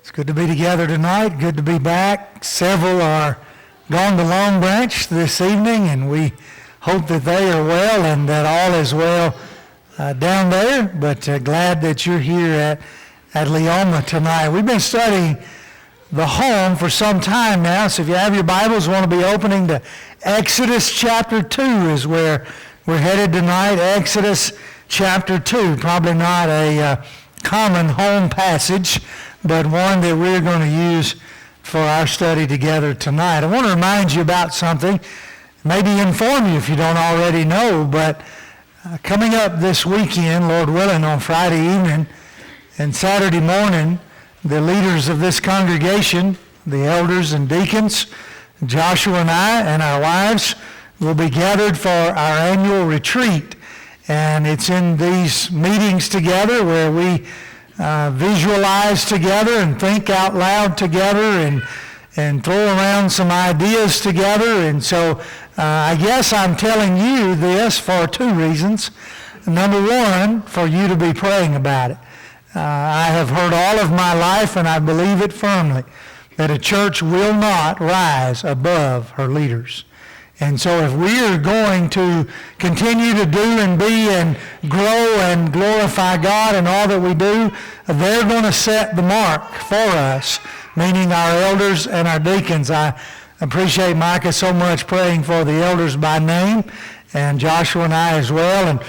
It's good to be together tonight. Good to be back. Several are gone to Long Branch this evening, and we hope that they are well and that all is well down there. But glad that you're here at Leoma tonight. We've been studying the home for some time now, so if you have your Bibles, want to be opening to Exodus chapter 2 is where we're headed tonight. Exodus chapter 2, probably not a common home passage, but one that we're going to use for our study together tonight. I want to remind you about something, maybe inform you if you don't already know, but coming up this weekend, Lord willing, on Friday evening and Saturday morning, the leaders of this congregation, the elders and deacons, Joshua and I and our wives, will be gathered for our annual retreat. And it's in these meetings together where we visualize together and think out loud together and throw around some ideas together. And so I guess I'm telling you this for two reasons. Number one, for you to be praying about it. I have heard all of my life, and I believe it firmly, that a church will not rise above her leaders. And so if we are going to continue to do and be and grow and glorify God in all that we do, they're going to set the mark for us, meaning our elders and our deacons. I appreciate Micah so much praying for the elders by name, and Joshua and I as well.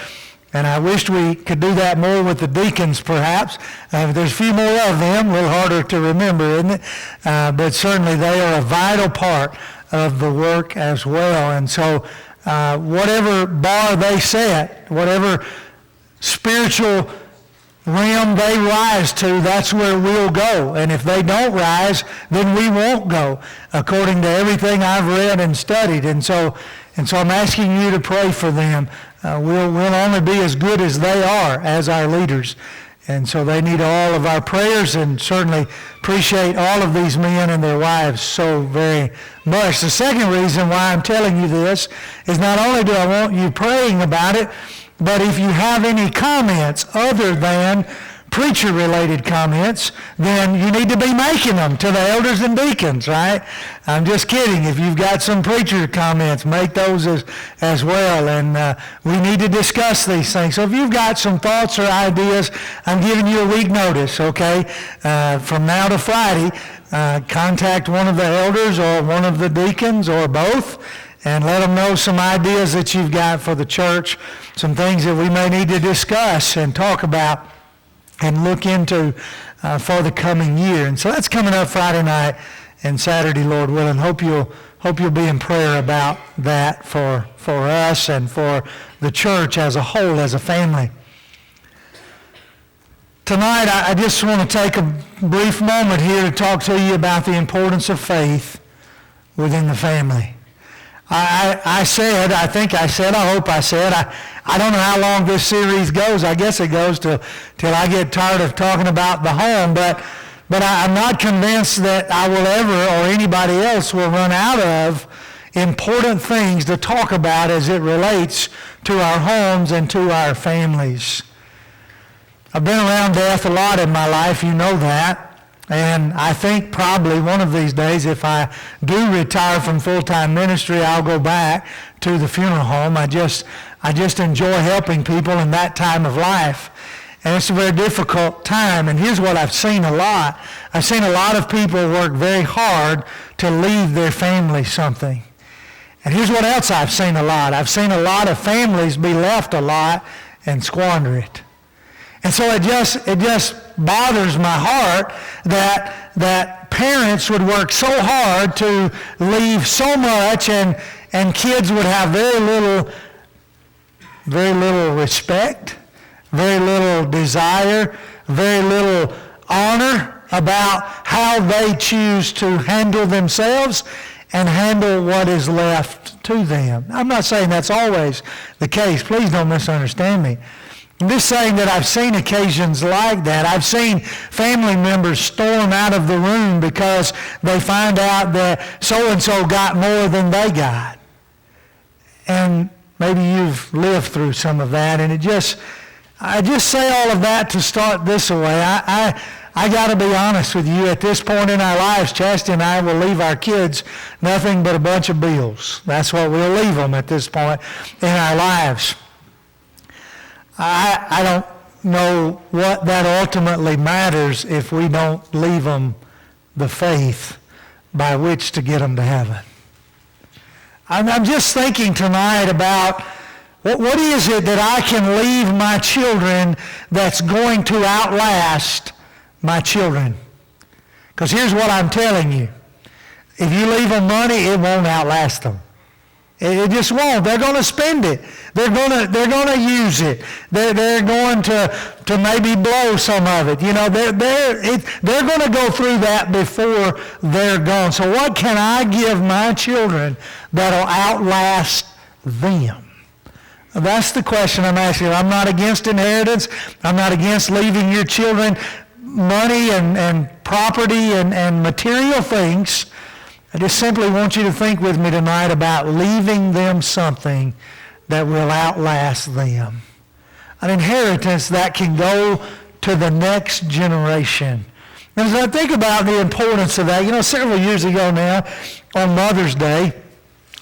And I wished we could do that more with the deacons, perhaps. There's a few more of them, a little harder to remember, isn't it? But certainly they are a vital part of the work as well. And so whatever bar they set, whatever spiritual realm they rise to, that's where we'll go. And if they don't rise, then we won't go, according to everything I've read and studied. And so I'm asking you to pray for them. We'll only be as good as they are as our leaders. And so they need all of our prayers, and certainly appreciate all of these men and their wives so very much. The second reason why I'm telling you this is not only do I want you praying about it, but if you have any comments other than preacher-related comments, then you need to be making them to the elders and deacons, right? I'm just kidding. If you've got some preacher comments, make those as well. And we need to discuss these things. So if you've got some thoughts or ideas, I'm giving you a week notice, okay? From now to Friday, contact one of the elders or one of the deacons or both, and let them know some ideas that you've got for the church, some things that we may need to discuss and talk about and look into for the coming year. And so that's coming up Friday night and Saturday, Lord willing. Hope you'll be in prayer about that for us and for the church as a whole, as a family. Tonight, I just want to take a brief moment here to talk to you about the importance of faith within the family. I don't know how long this series goes. I guess it goes till I get tired of talking about the home, but I'm not convinced that I will ever, or anybody else will run out of important things to talk about as it relates to our homes and to our families. I've been around death a lot in my life, you know that. And I think probably one of these days, if I do retire from full-time ministry, I'll go back to the funeral home. I just enjoy helping people in that time of life. And it's a very difficult time. And here's what I've seen a lot. I've seen a lot of people work very hard to leave their family something. And here's what else I've seen a lot. I've seen a lot of families be left a lot and squander it. And so it just bothers my heart that parents would work so hard to leave so much, and kids would have very little respect, very little desire, very little honor about how they choose to handle themselves and handle what is left to them. I'm not saying that's always the case. Please don't misunderstand me. I'm just saying that I've seen occasions like that. I've seen family members storm out of the room because they find out that so-and-so got more than they got. And maybe you've lived through some of that, and I just say all of that to start this away. I I got to be honest with you, at this point in our lives, Chastity and I will leave our kids nothing but a bunch of bills. That's what we'll leave them at this point in our lives. I don't know what that ultimately matters if we don't leave them the faith by which to get them to heaven. I'm just thinking tonight about what is it that I can leave my children that's going to outlast my children. Because here's what I'm telling you. If you leave them money, it won't outlast them. It just won't. They're going to spend it. They're going to use it. They're going to maybe blow some of it. You know, they're going to go through that before they're gone. So what can I give my children that'll outlast them? That's the question I'm asking. I'm not against inheritance. I'm not against leaving your children money and property and material things. I just simply want you to think with me tonight about leaving them something that will outlast them. An inheritance that can go to the next generation. And as I think about the importance of that, you know, several years ago now, on Mother's Day,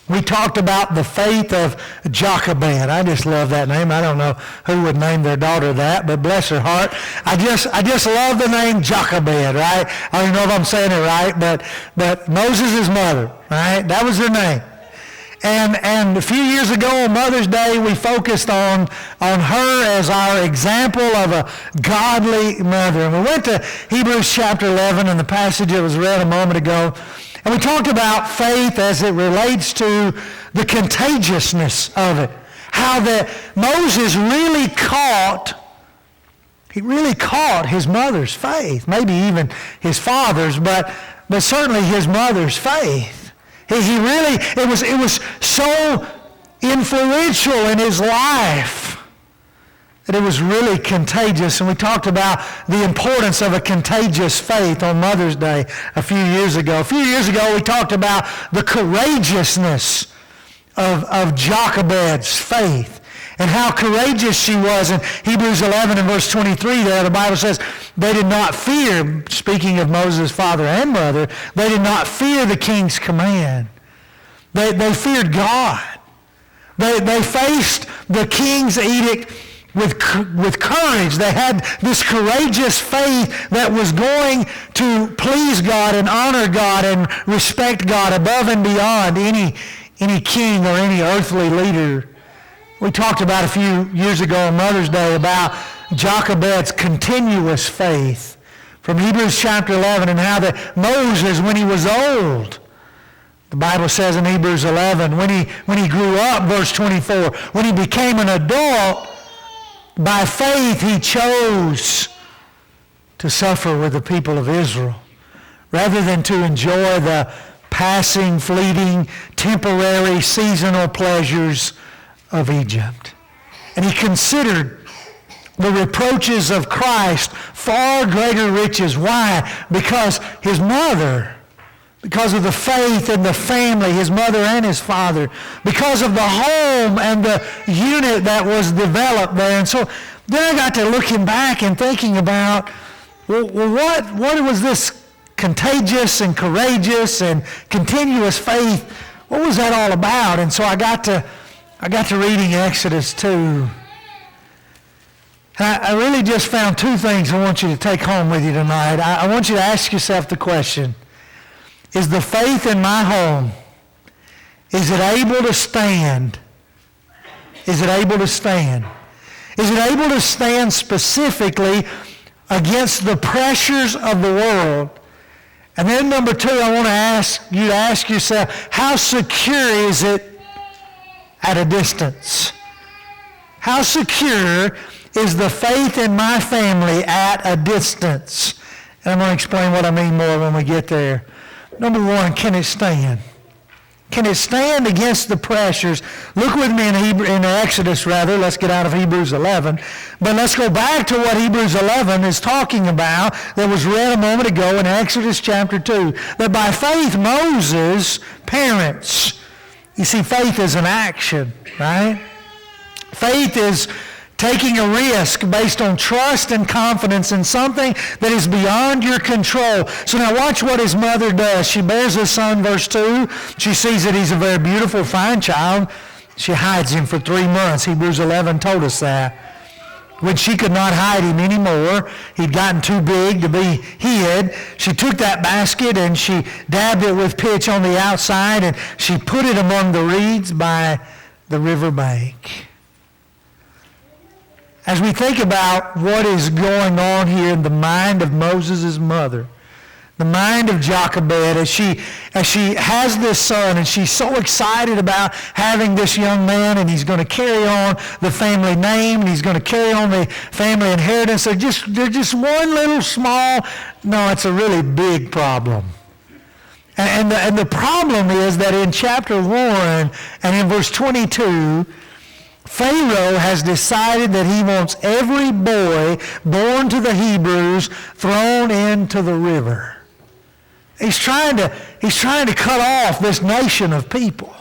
we talked about the faith of Jochebed. I just love that name. I don't know who would name their daughter that, but bless her heart. I just love the name Jochebed, right? I don't even know if I'm saying it right, but Moses' mother, right? That was her name. And a few years ago on Mother's Day, we focused on her as our example of a godly mother. And we went to Hebrews chapter 11 and the passage that was read a moment ago. And we talked about faith as it relates to the contagiousness of it. How that Moses really caught his mother's faith. Maybe even his father's, but certainly his mother's faith. It was so influential in his life that it was really contagious. And we talked about the importance of a contagious faith on Mother's Day a few years ago. A few years ago, we talked about the courageousness of Jochebed's faith and how courageous she was. In Hebrews 11 and verse 23 there, the Bible says, they did not fear, speaking of Moses' father and mother, they did not fear the king's command. They feared God. They faced the king's edict with courage. They had this courageous faith that was going to please God and honor God and respect God above and beyond any king or any earthly leader. We talked about a few years ago on Mother's Day about Jochebed's continuous faith from Hebrews chapter 11 and how that Moses, when he was old, the Bible says in Hebrews 11, when he grew up, verse 24, when he became an adult, by faith he chose to suffer with the people of Israel rather than to enjoy the passing, fleeting, temporary, seasonal pleasures of Egypt. And he considered the reproaches of Christ far greater riches. Why? Because his mother, because of the faith and the family, his mother and his father, because of the home and the unit that was developed there. And so then I got to looking back and thinking about, well what was this contagious and courageous and continuous faith? What was that all about? And so I got to reading Exodus 2. And I really just found two things I want you to take home with you tonight. I want you to ask yourself the question, is the faith in my home, is it able to stand? Is it able to stand? Is it able to stand specifically against the pressures of the world? And then number two, I want to ask you to ask yourself, how secure is it at a distance? How secure is the faith in my family at a distance? And I'm going to explain what I mean more when we get there. Number one, can it stand? Can it stand against the pressures? Look with me in Exodus, rather. Let's get out of Hebrews 11. But let's go back to what Hebrews 11 is talking about that was read a moment ago in Exodus chapter 2. That by faith Moses' parents, you see, faith is an action, right? Faith is taking a risk based on trust and confidence in something that is beyond your control. So now watch what his mother does. She bears his son, verse 2. She sees that he's a very beautiful, fine child. She hides him for 3 months. Hebrews 11 told us that. When she could not hide him anymore, he'd gotten too big to be hid, she took that basket and she dabbed it with pitch on the outside and she put it among the reeds by the riverbank. As we think about what is going on here in the mind of Moses' mother, the mind of Jochebed, as she has this son and she's so excited about having this young man and he's going to carry on the family name and he's going to carry on the family inheritance. They're just one little small, no, it's a really big problem. And the problem is that in chapter 1 and in verse 22, Pharaoh has decided that he wants every boy born to the Hebrews thrown into the river. He's trying to cut off this nation of people.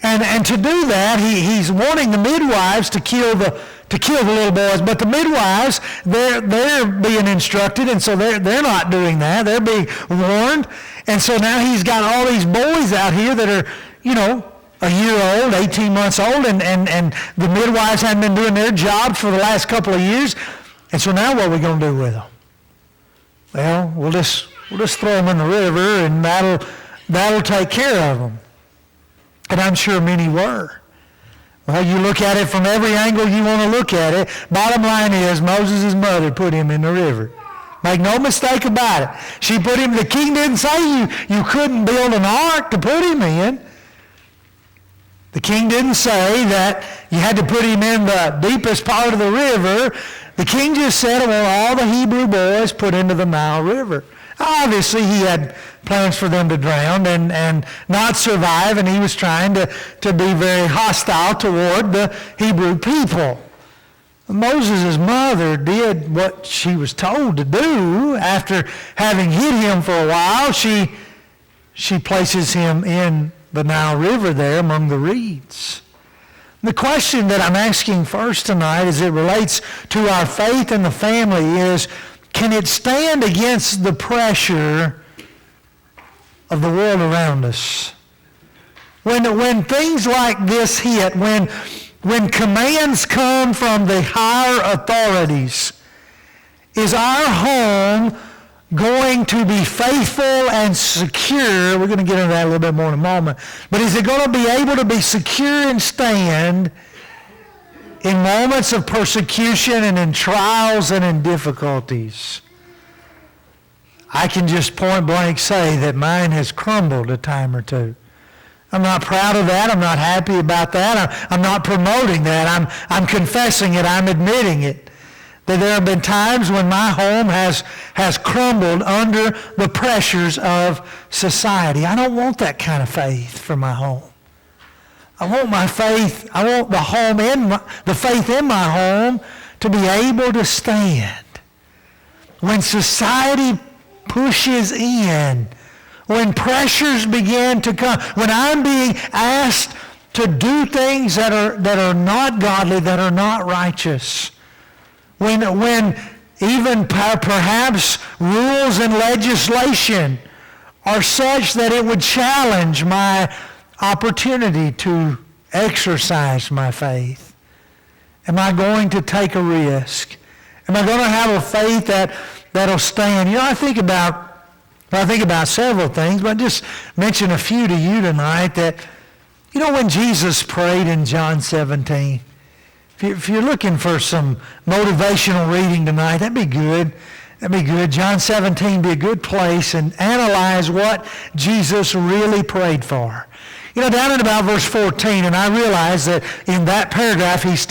And to do that, he's wanting the midwives to kill the little boys. But the midwives, they're being instructed, and so they're not doing that. They're being warned. And so now he's got all these boys out here that are, a year old, 18 months old, and the midwives haven't been doing their jobs for the last couple of years. And so now what are we going to do with them? Well, we'll just throw them in the river, and that'll take care of them. And I'm sure many were. Well, you look at it from every angle you want to look at it. Bottom line is, Moses' mother put him in the river. Make no mistake about it. She put him, the king didn't say you couldn't build an ark to put him in. The king didn't say that you had to put him in the deepest part of the river. The king just said, I want all the Hebrew boys put into the Nile River. Obviously, he had plans for them to drown and not survive, and he was trying to be very hostile toward the Hebrew people. Moses' mother did what she was told to do. After having hid him for a while, she places him in the Nile River there among the reeds. The question that I'm asking first tonight as it relates to our faith in the family is, can it stand against the pressure of the world around us? When things like this hit, when commands come from the higher authorities, is our home going to be faithful and secure? We're going to get into that a little bit more in a moment. But is it going to be able to be secure and stand in moments of persecution and in trials and in difficulties? I can just point blank say that mine has crumbled a time or two. I'm not proud of that. I'm not happy about that. I'm not promoting that. I'm confessing it. I'm admitting it. That there have been times when my home has crumbled under the pressures of society. I don't want that kind of faith for my home. I want my faith, I want the faith in my home to be able to stand. When society pushes in, when pressures begin to come, when I'm being asked to do things that are not godly, that are not righteous, when even perhaps rules and legislation are such that it would challenge my opportunity to exercise my faith. Am I going to take a risk? Am I going to have a faith that'll stand? I think about several things, but I'll just mention a few to you tonight. That, when Jesus prayed in John 17, if you're looking for some motivational reading tonight, that'd be good. John 17 be a good place, and analyze what Jesus really prayed for. Down in about verse 14, and I realize that in that paragraph he's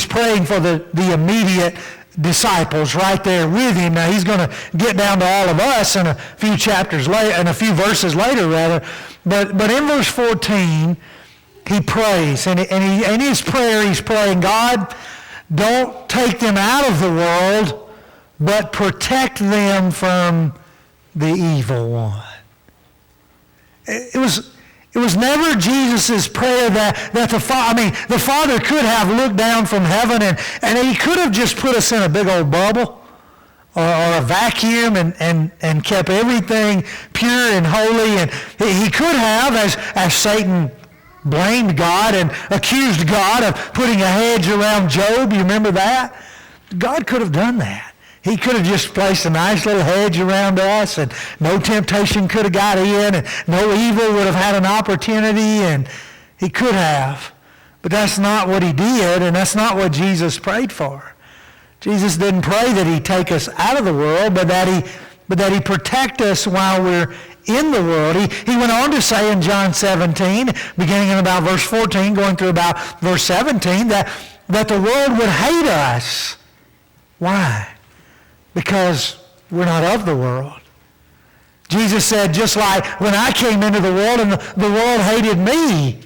praying for the immediate disciples right there with him. Now he's going to get down to all of us in a few chapters later, and a few verses later rather. But in verse 14, he prays, and in his prayer he's praying, God, don't take them out of the world, but protect them from the evil one. It It was never Jesus' prayer that the Father could have looked down from heaven and he could have just put us in a big old bubble or a vacuum and kept everything pure and holy. And he could have, as Satan blamed God and accused God of putting a hedge around Job. You remember that? God could have done that. He could have just placed a nice little hedge around us and no temptation could have got in and no evil would have had an opportunity, and he could have. But that's not what he did, and that's not what Jesus prayed for. Jesus didn't pray that he take us out of the world, but that he protect us while we're in the world. He went on to say in John 17, beginning in about verse 14, going through about verse 17, that the world would hate us. Why? Because we're not of the world. Jesus said, just like when I came into the world and the world hated me,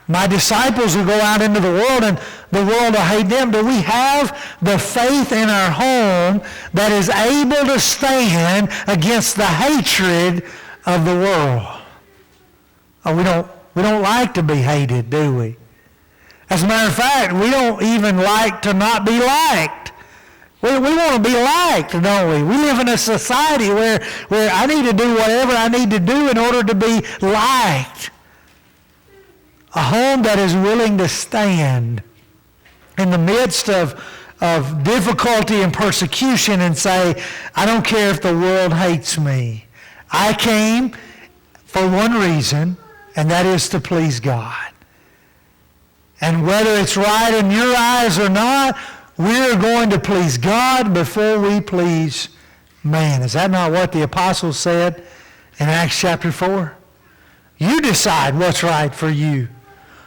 my disciples will go out into the world and the world will hate them. Do we have the faith in our home that is able to stand against the hatred of the world? Oh, we don't like to be hated, do we? As a matter of fact, we don't even like to not be liked. We want to be liked, don't we? We live in a society where I need to do whatever I need to do in order to be liked. A home that is willing to stand in the midst of difficulty and persecution and say, I don't care if the world hates me. I came for one reason, and that is to please God. And whether it's right in your eyes or not, we're going to please God before we please man. Is that not what the apostles said in Acts chapter 4? You decide what's right for you.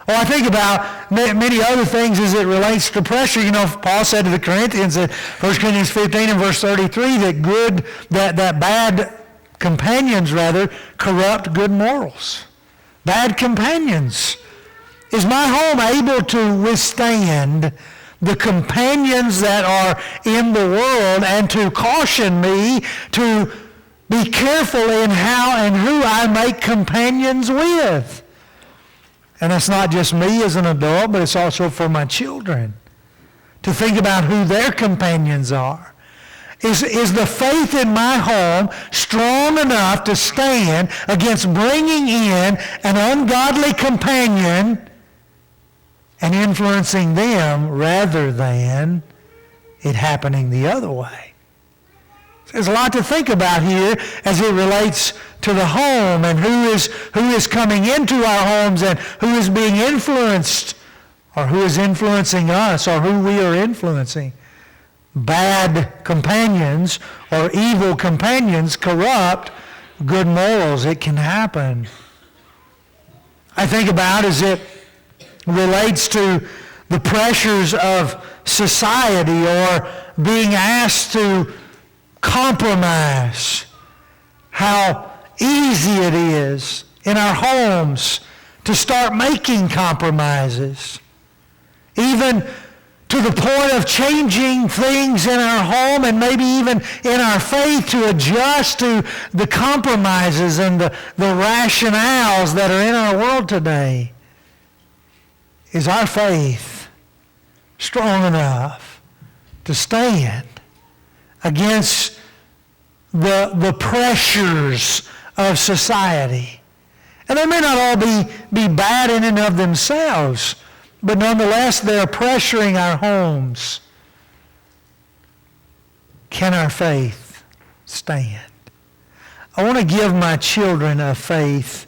Oh, I think about many other things as it relates to pressure. You know, Paul said to the Corinthians in 1 Corinthians 15 and verse 33 that bad companions corrupt good morals. Bad companions. Is my home able to withstand the companions that are in the world and to caution me to be careful in how and who I make companions with? And it's not just me as an adult, but it's also for my children to think about who their companions are. Is the faith in my home strong enough to stand against bringing in an ungodly companion and influencing them rather than it happening the other way? There's a lot to think about here as it relates to the home and who is coming into our homes and who is being influenced or who is influencing us or who we are influencing. Bad companions or evil companions corrupt good morals. It can happen. I think about as it relates to the pressures of society or being asked to compromise, how easy it is in our homes to start making compromises, even to the point of changing things in our home and maybe even in our faith to adjust to the compromises and the rationales that are in our world today. Is our faith strong enough to stand against the pressures of society? And they may not all be bad in and of themselves, but nonetheless they're pressuring our homes. Can our faith stand? I want to give my children a faith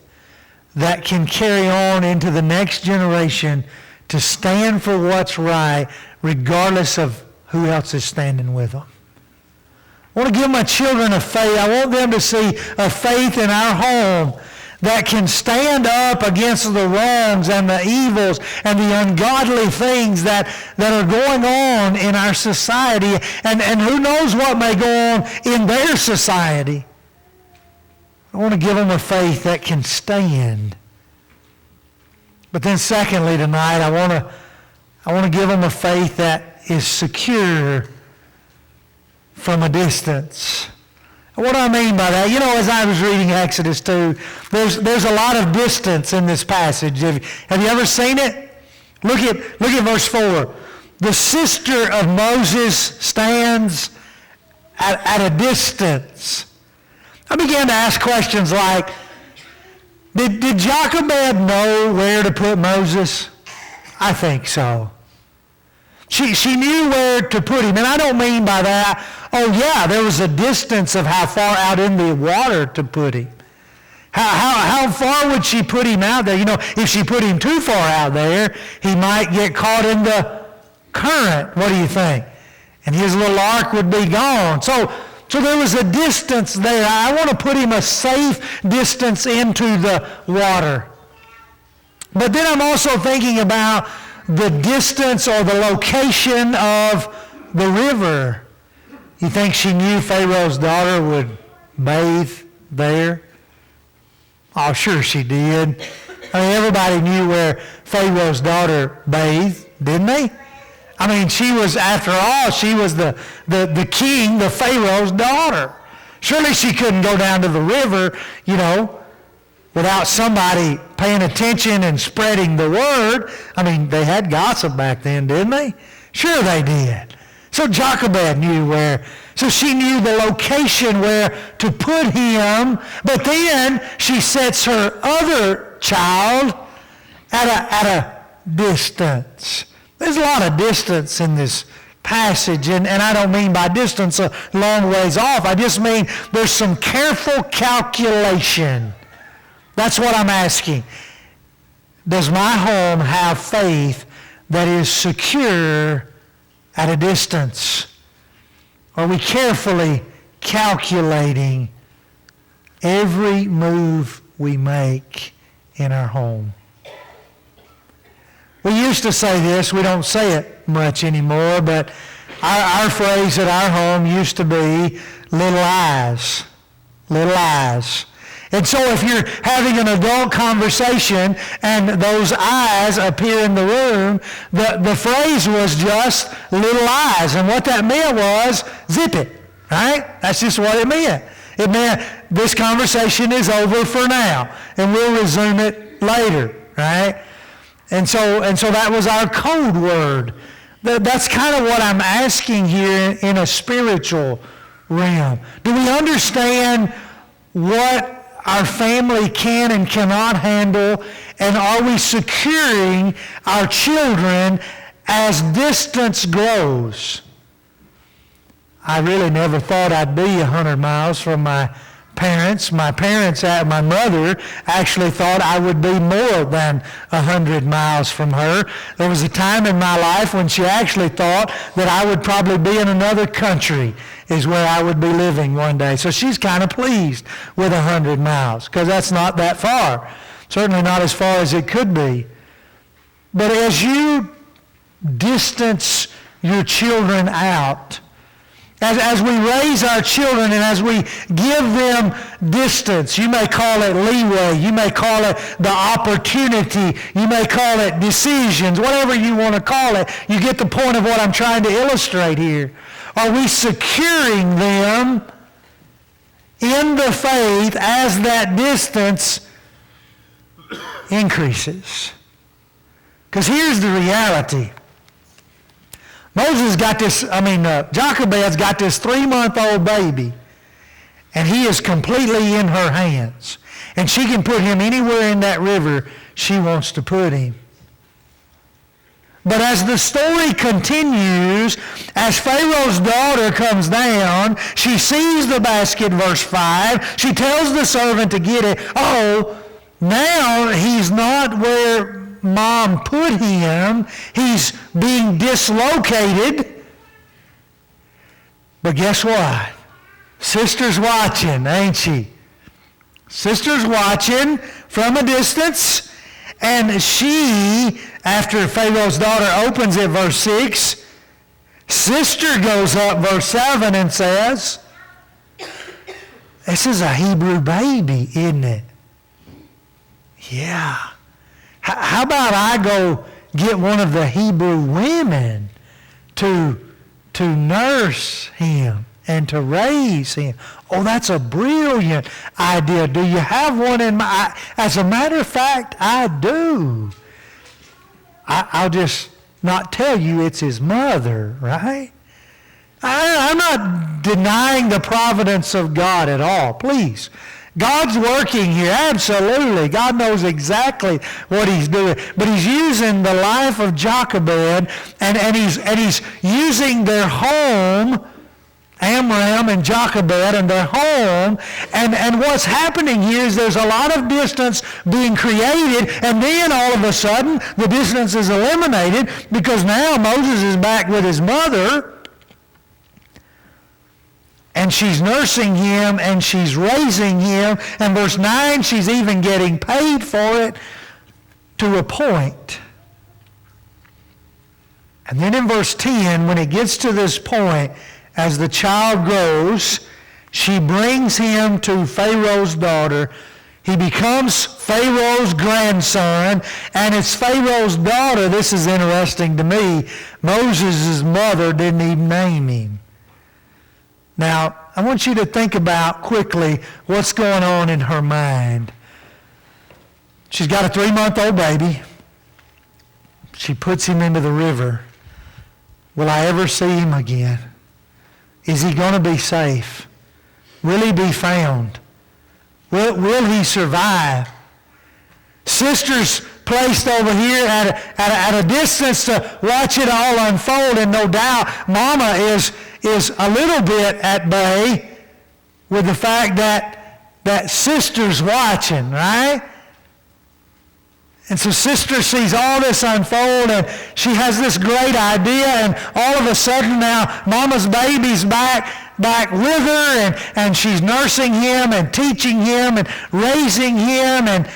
that can carry on into the next generation to stand for what's right regardless of who else is standing with them. I want to give my children a faith. I want them to see a faith in our home that can stand up against the wrongs and the evils and the ungodly things that are going on in our society, and who knows what may go on in their society. I want to give them a faith that can stand. But then secondly tonight, I want to give them a faith that is secure from a distance. What do I mean by that? You know, as I was reading Exodus 2, there's a lot of distance in this passage. Have you ever seen it? Look at verse 4. The sister of Moses stands at a distance. I began to ask questions like, did Jochebed know where to put Moses? I think so. She knew where to put him. And I don't mean by that, oh yeah, there was a distance of how far out in the water to put him. How far would she put him out there? You know, if she put him too far out there, he might get caught in the current. What do you think? And his little ark would be gone. So there was a distance there. I want to put him a safe distance into the water. But then I'm also thinking about the distance or the location of the river. You think she knew Pharaoh's daughter would bathe there? Oh, sure she did. I mean, everybody knew where Pharaoh's daughter bathed, didn't they? I mean, she was, after all, she was the king, the Pharaoh's daughter. Surely she couldn't go down to the river, you know, without somebody paying attention and spreading the word. I mean, they had gossip back then, didn't they? Sure they did. So Jochebed knew where. So she knew the location where to put him. But then she sets her other child at a distance. There's a lot of distance in this passage, and I don't mean by distance a long ways off. I just mean there's some careful calculation. That's what I'm asking. Does my home have faith that is secure at a distance? Are we carefully calculating every move we make in our home? We used to say this, we don't say it much anymore, but our phrase at our home used to be little eyes, little eyes. And so if you're having an adult conversation and those eyes appear in the room, the phrase was just little eyes. And what that meant was zip it, right? That's just what it meant. It meant this conversation is over for now, and we'll resume it later, right? And so that was our code word. That's kind of what I'm asking here in a spiritual realm. Do we understand what our family can and cannot handle, and are we securing our children as distance grows? I really never thought I'd be 100 miles from my parents. My mother actually thought I would be more than 100 miles from her. There was a time in my life when she actually thought that I would probably be in another country is where I would be living one day. So she's kind of pleased with 100 miles because that's not that far. Certainly not as far as it could be. But as you distance your children out, as we raise our children and as we give them distance, you may call it leeway, you may call it the opportunity, you may call it decisions, whatever you want to call it, you get the point of what I'm trying to illustrate here. Are we securing them in the faith as that distance increases? Because here's the reality. Jochebed's got this 3-month-old baby, and he is completely in her hands. And she can put him anywhere in that river she wants to put him. But as the story continues, as Pharaoh's daughter comes down, she sees the basket, verse 5. She tells the servant to get it. Oh, now he's not where Mom put him. He's being dislocated. But guess what? Sister's watching, ain't she? Sister's watching from a distance. And she, after Pharaoh's daughter opens it, verse 6, sister goes up, verse 7, and says, this is a Hebrew baby, isn't it? Yeah. How about I go get one of the Hebrew women to nurse him? and to raise him. Oh, that's a brilliant idea. Do you have one in mind? As a matter of fact, I do. I'll just not tell you it's his mother, right? I'm not denying the providence of God at all, please. God's working here, absolutely. God knows exactly what he's doing. But he's using the life of Jochebed, and he's using their home, Amram and Jochebed, and their home. And what's happening here is there's a lot of distance being created, and then all of a sudden the distance is eliminated because now Moses is back with his mother. And she's nursing him, and she's raising him. And verse 9, she's even getting paid for it to a point. And then in verse 10, when it gets to this point, as the child grows, she brings him to Pharaoh's daughter. He becomes Pharaoh's grandson, and it's Pharaoh's daughter. This is interesting to me. Moses' mother didn't even name him. Now, I want you to think about quickly what's going on in her mind. She's got a 3-month-old baby. She puts him into the river. Will I ever see him again? Is he going to be safe? Will he be found? Will he survive? Sisters placed over here at a distance to watch it all unfold, and no doubt Mama is a little bit at bay with the fact that Sister's watching, right? And so Sister sees all this unfold, and she has this great idea, and all of a sudden now Mama's baby's back with her, and she's nursing him and teaching him and raising him, and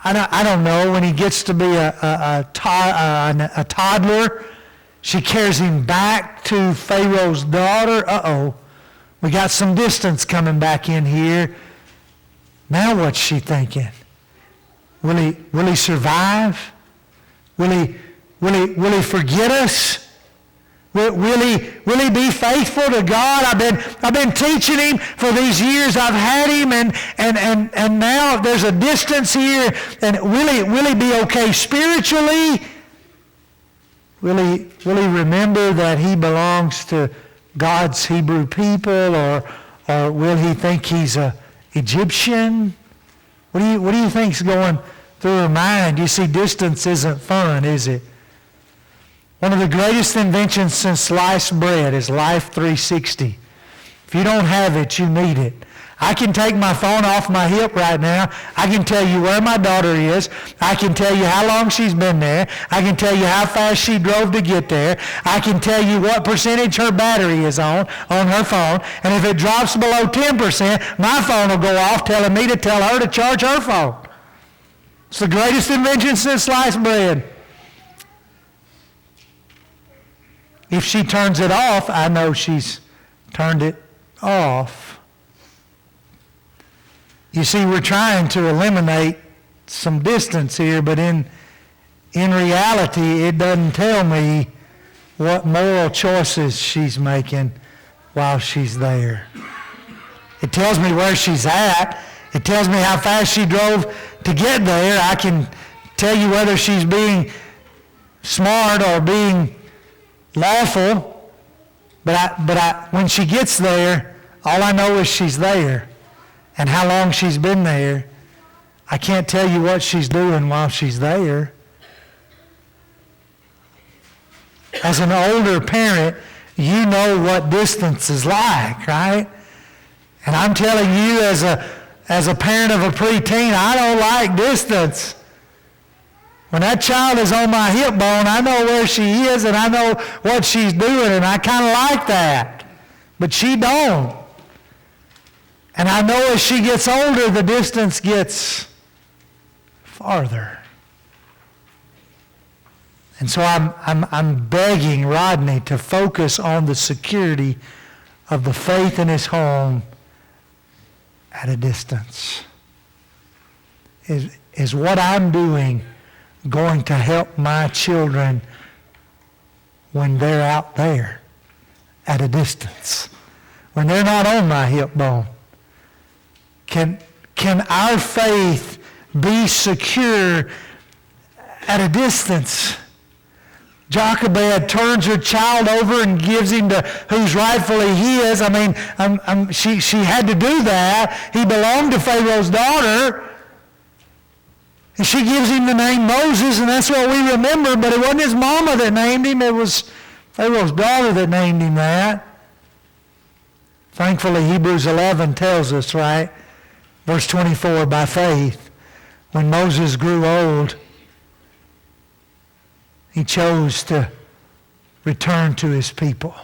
I don't know, when he gets to be a toddler, she carries him back to Pharaoh's daughter. Uh-oh, we got some distance coming back in here. Now what's she thinking? Will he survive? Will he forget us? Will he be faithful to God? I've been teaching him for these years. I've had him, and now there's a distance here. And will he be okay spiritually? Will he remember that he belongs to God's Hebrew people, or will he think he's an Egyptian? What do you think's going through her mind? You see, distance isn't fun, is it? One of the greatest inventions since sliced bread is Life 360. If you don't have it, you need it. I can take my phone off my hip right now. I can tell you where my daughter is. I can tell you how long she's been there. I can tell you how fast she drove to get there. I can tell you what percentage her battery is on her phone. And if it drops below 10%, my phone will go off telling me to tell her to charge her phone. It's the greatest invention since sliced bread. If she turns it off, I know she's turned it off. You see, we're trying to eliminate some distance here, but in reality, it doesn't tell me what moral choices she's making while she's there. It tells me where she's at. It tells me how fast she drove to get there. I can tell you whether she's being smart or being lawful, but when she gets there, all I know is she's there and how long she's been there. I can't tell you what she's doing while she's there. As an older parent, you know what distance is like, right? And I'm telling you, as a parent of a preteen, I don't like distance. When that child is on my hip bone, I know where she is and I know what she's doing, and I kind of like that. But she don't. And I know as she gets older, the distance gets farther. And so I'm begging Rodney to focus on the security of the faith in his home at a distance. Is what I'm doing going to help my children when they're out there at a distance? when they're not on my hip bone? Can our faith be secure at a distance? Jochebed turns her child over and gives him to who's rightfully his. I mean, she had to do that. He belonged to Pharaoh's daughter. And she gives him the name Moses, and that's what we remember. But it wasn't his mama that named him. It was Pharaoh's daughter that named him that. Thankfully, Hebrews 11 tells us, right? Verse 24, by faith, when Moses grew old, he chose to return to his people,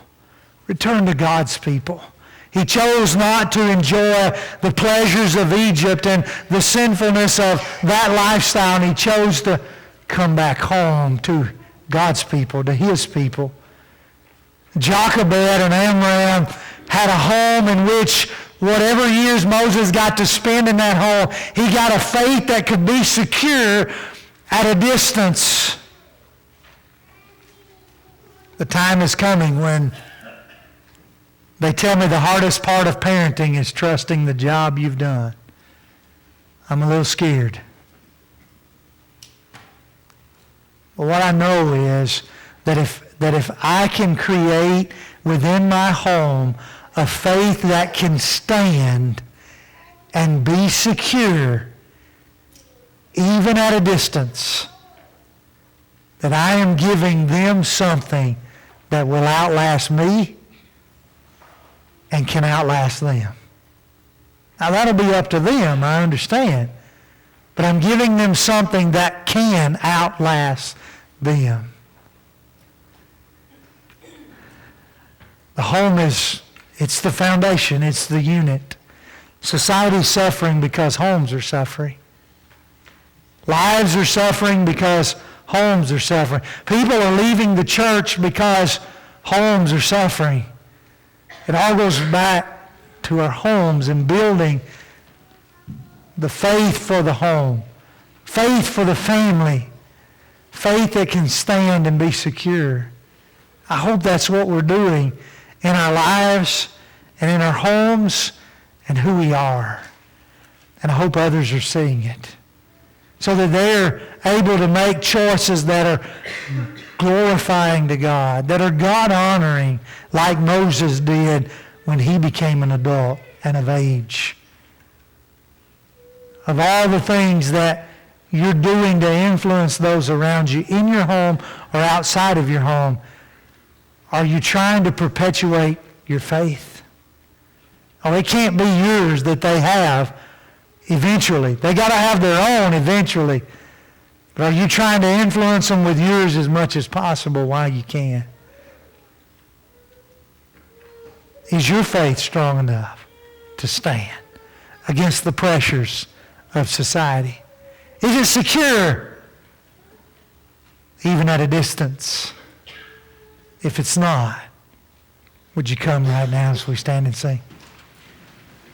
return to God's people. He chose not to enjoy the pleasures of Egypt and the sinfulness of that lifestyle, and he chose to come back home to God's people, to his people. Jochebed and Amram had a home in which whatever years Moses got to spend in that home, he got a faith that could be secure at a distance. The time is coming when they tell me the hardest part of parenting is trusting the job you've done. I'm a little scared. But what I know is that if I can create within my home a faith that can stand and be secure even at a distance, that I am giving them something that will outlast me and can outlast them. Now that'll be up to them, I understand. But I'm giving them something that can outlast them. The home it's the foundation, it's the unit. Society's suffering because homes are suffering. Lives are suffering because homes are suffering. People are leaving the church because homes are suffering. It all goes back to our homes and building the faith for the home, faith for the family, faith that can stand and be secure. I hope that's what we're doing in our lives and in our homes and who we are. And I hope others are seeing it, so that they're able to make choices that are glorifying to God, that are God-honoring, like Moses did when he became an adult and of age. Of all the things that you're doing to influence those around you in your home or outside of your home, are you trying to perpetuate your faith? Oh, it can't be yours that they have eventually. They got to have their own eventually. But are you trying to influence them with yours as much as possible while you can? Is your faith strong enough to stand against the pressures of society? Is it secure even at a distance? If it's not, would you come right now as we stand and sing?